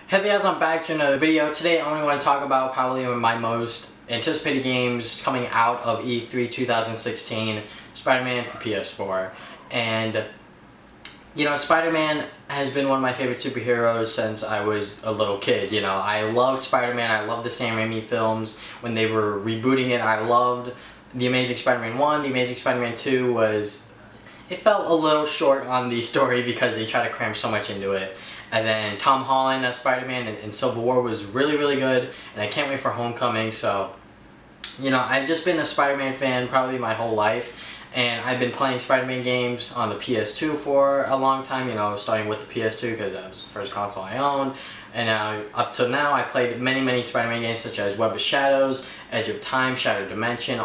Hey guys, I'm back to another video. Today I only want to talk about probably my most anticipated games coming out of E3 2016, Spider-Man for PS4. And you know, Spider-Man has been one of my favorite superheroes since I was a little kid. You know, I loved Spider-Man, I loved the Sam Raimi films. When they were rebooting it, I loved The Amazing Spider-Man 1, The Amazing Spider-Man 2 was... It felt a little short on the story because they tried to cram so much into it. And then Tom Holland as Spider-Man in Civil War was really, really good. And I can't wait for Homecoming. So, you know, I've just been a Spider-Man fan probably my whole life. And I've been playing Spider-Man games on the PS2 for a long time, you know, starting with the PS2 because that was the first console I owned. And now, up till now, I played many, many Spider-Man games such as Web of Shadows, Edge of Time, Shattered Dimension.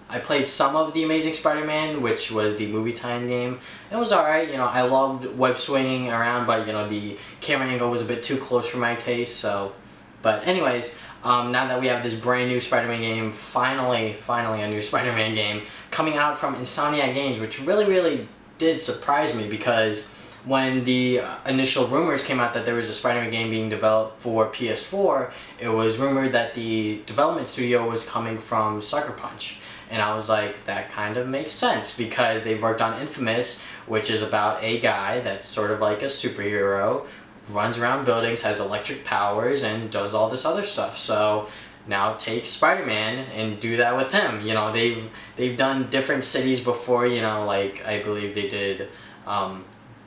I played some of The Amazing Spider-Man, which was the movie tie-in game. It was alright, you know, I loved web swinging around, but, you know, the camera angle was a bit too close for my taste, so... But anyways, now that we have this brand new Spider-Man game, finally a new Spider-Man game, coming out from Insomniac Games, which really, really did surprise me because when the initial rumors came out that there was a Spider-Man game being developed for PS4, it was rumored that the development studio was coming from Sucker Punch. And I was like, that kind of makes sense because they worked on Infamous, which is about a guy that's sort of like a superhero, runs around buildings, has electric powers, and does all this other stuff. So now take Spider-Man and do that with him. You know, they've done different cities before, you know, like I believe they did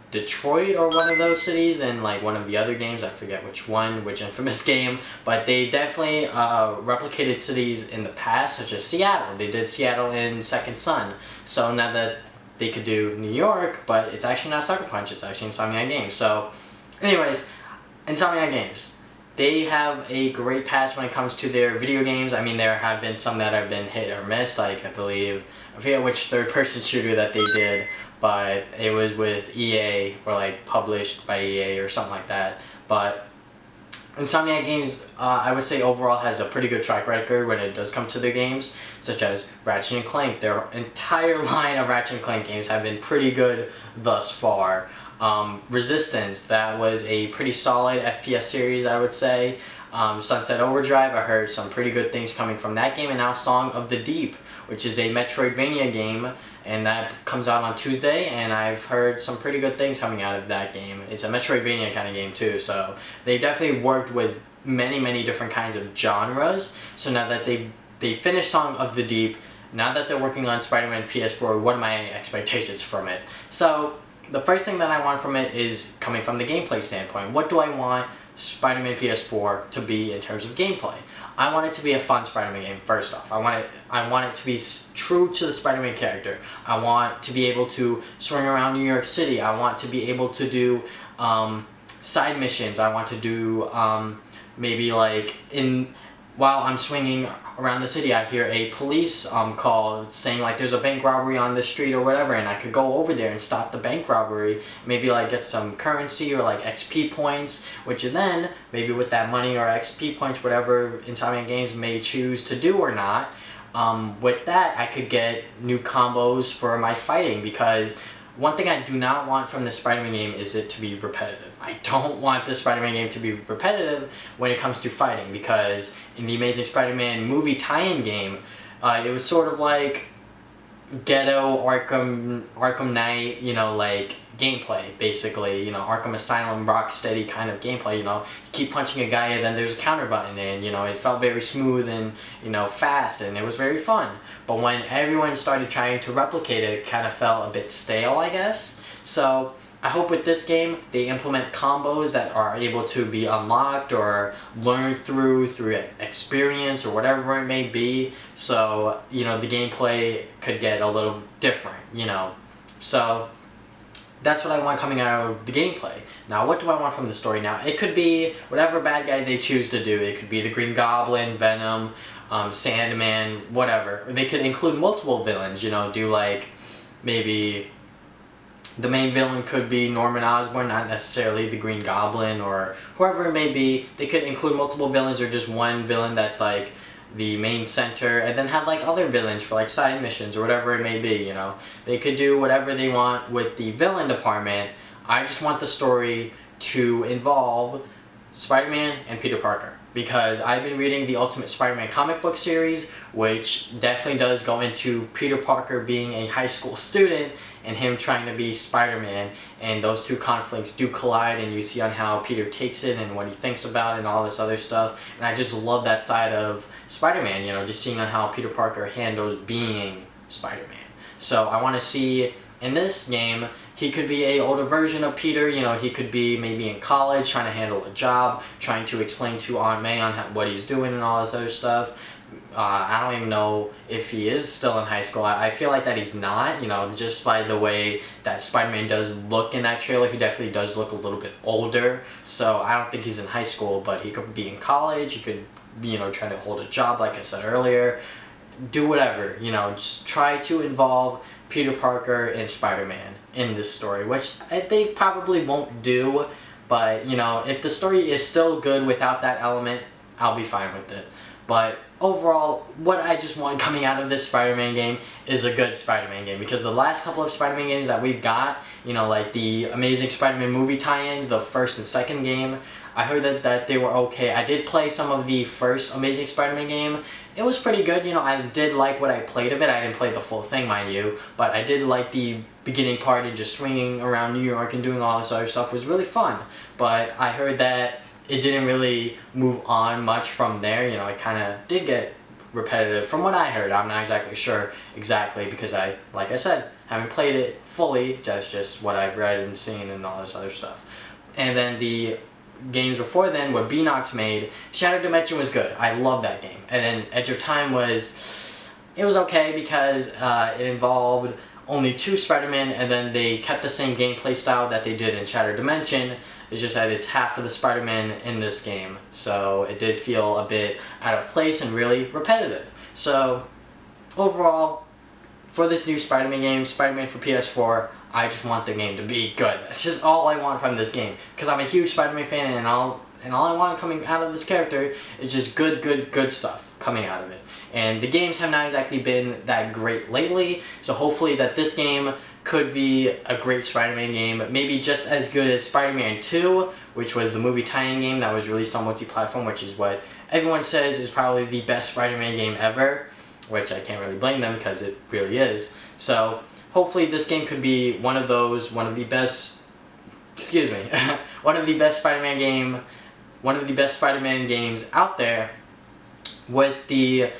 Detroit or one of those cities in like one of the other games. I forget which one, which Infamous game, but they definitely replicated cities in the past, such as Seattle. They did Seattle in Second Son. So now that they could do New York, but it's actually not Sucker Punch, it's actually Insomniac Games. So anyways, Insomniac Games. They have a great past when it comes to their video games. I mean, there have been some that have been hit or miss, like I forget which third-person shooter that they did, but it was with EA, or like published by EA or something like that. But Insomniac Games, I would say overall has a pretty good track record when it does come to their games, such as Ratchet & Clank. Their entire line of Ratchet & Clank games have been pretty good thus far. Resistance, that was a pretty solid FPS series, I would say. Sunset Overdrive, I heard some pretty good things coming from that game. And now Song of the Deep, which is a Metroidvania game, and that comes out on Tuesday, and I've heard some pretty good things coming out of that game. It's a Metroidvania kind of game too, so they definitely worked with many different kinds of genres. So now that they finished Song of the Deep, now that they're working on Spider-Man PS4, what are my expectations from it? So the first thing that I want from it is coming from the gameplay standpoint. What do I want Spider-Man PS4 to be in terms of gameplay? I want it to be a fun Spider-Man game, first off. I want it to be true to the Spider-Man character. I want to be able to swing around New York City. I want to be able to do side missions. I want to do maybe like while I'm swinging around the city, I hear a police call saying like there's a bank robbery on this street or whatever, and I could go over there and stop the bank robbery, maybe like get some currency or like XP points, which then maybe with that money or XP points, whatever Insomniac Games may choose to do or not, with that I could get new combos for my fighting, because one thing I do not want from the Spider-Man game is it to be repetitive. I don't want the Spider-Man game to be repetitive when it comes to fighting, because in the Amazing Spider-Man movie tie-in game, it was sort of like ghetto Arkham Knight, you know, like gameplay, basically, you know, Arkham Asylum, Rocksteady kind of gameplay, you know, you keep punching a guy and then there's a counter button, and, you know, it felt very smooth and, you know, fast, and it was very fun. But when everyone started trying to replicate it, it kind of felt a bit stale, I guess. So I hope with this game they implement combos that are able to be unlocked or learned through experience or whatever it may be, so, you know, the gameplay could get a little different, you know. So that's what I want coming out of the gameplay. Now, what do I want from the story now? It could be whatever bad guy they choose to do. It could be the Green Goblin, Venom, Sandman, whatever. They could include multiple villains, you know, do like maybe the main villain could be Norman Osborn, not necessarily the Green Goblin or whoever it may be. They could include multiple villains or just one villain that's like the main center, and then have like other villains for like side missions or whatever it may be, you know. They could do whatever they want with the villain department. I just want the story to involve Spider-Man and Peter Parker, because I've been reading the Ultimate Spider-Man comic book series, which definitely does go into Peter Parker being a high school student and him trying to be Spider-Man, and those two conflicts do collide, and you see on how Peter takes it and what he thinks about it and all this other stuff. And I just love that side of Spider-Man, you know, just seeing on how Peter Parker handles being Spider-Man. So I want to see in this game, he could be a older version of Peter, you know, he could be maybe in college trying to handle a job, trying to explain to Aunt May on what he's doing and all this other stuff. I don't even know if he is still in high school. I feel like that he's not, you know, just by the way that Spider-Man does look in that trailer, he definitely does look a little bit older. So I don't think he's in high school, but he could be in college, he could be, you know, trying to hold a job like I said earlier. Do whatever, you know, just try to involve Peter Parker and Spider-Man in this story, which they probably won't do, but you know, if the story is still good without that element, I'll be fine with it. But overall, what I just want coming out of this Spider-Man game is a good Spider-Man game, because the last couple of Spider-Man games that we've got, you know, like the Amazing Spider-Man movie tie-ins, the first and second game, I heard that they were okay. I did play some of the first Amazing Spider-Man game. It was pretty good, you know, I did like what I played of it. I didn't play the full thing, mind you, but I did like the beginning part and just swinging around New York and doing all this other stuff was really fun. But I heard that it didn't really move on much from there, you know, it kind of did get repetitive from what I heard. I'm not exactly sure exactly, because like I said, haven't played it fully, that's just what I've read and seen and all this other stuff. And then the games before then, what Beanox made, Shattered Dimension was good. I love that game. And then Edge of Time was okay, because it involved only two Spider-Man, and then they kept the same gameplay style that they did in Shattered Dimension. It's just that it's half of the Spider-Man in this game, so it did feel a bit out of place and really repetitive. So overall, for this new Spider-Man game, Spider-Man for PS4, I just want the game to be good. That's just all I want from this game, because I'm a huge Spider-Man fan, and all I want coming out of this character is just good stuff coming out of it. And the games have not exactly been that great lately, so hopefully that this game could be a great Spider-Man game, maybe just as good as Spider-Man 2, which was the movie tie-in game that was released on multi-platform, which is what everyone says is probably the best Spider-Man game ever, which I can't really blame them because it really is. So hopefully this game could be one of the best Spider-Man games out there, with the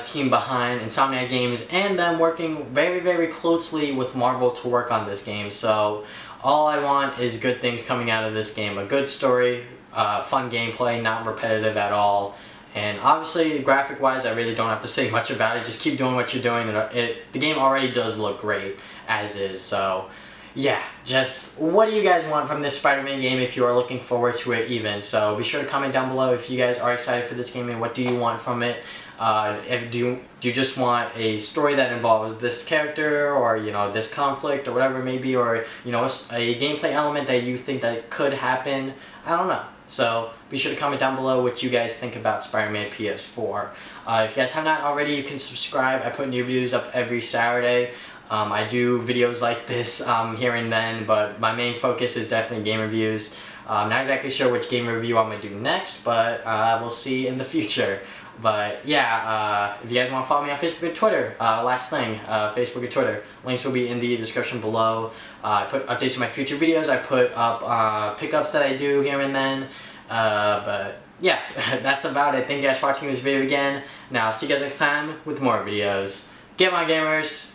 team behind Insomniac Games and them working very closely with Marvel to work on this game. So all I want is good things coming out of this game. A good story, fun gameplay, not repetitive at all. And obviously, graphic-wise, I really don't have to say much about it. Just keep doing what you're doing. The game already does look great as is. So yeah, just what do you guys want from this Spider-Man game if you are looking forward to it even? So be sure to comment down below if you guys are excited for this game and what do you want from it. Do you just want a story that involves this character, or you know, this conflict, or whatever it may be, or you know, a gameplay element that you think that could happen? I don't know. So be sure to comment down below what you guys think about Spider-Man PS4. If you guys have not already, you can subscribe. I put new videos up every Saturday. I do videos like this here and then, but my main focus is definitely game reviews. I'm not exactly sure which game review I'm going to do next, but we'll see in the future. But yeah, if you guys want to follow me on Facebook and Twitter, last thing, Facebook and Twitter, links will be in the description below. I put updates to my future videos, I put up pickups that I do here and then, but yeah, that's about it. Thank you guys for watching this video again. Now, see you guys next time with more videos. Game on, gamers!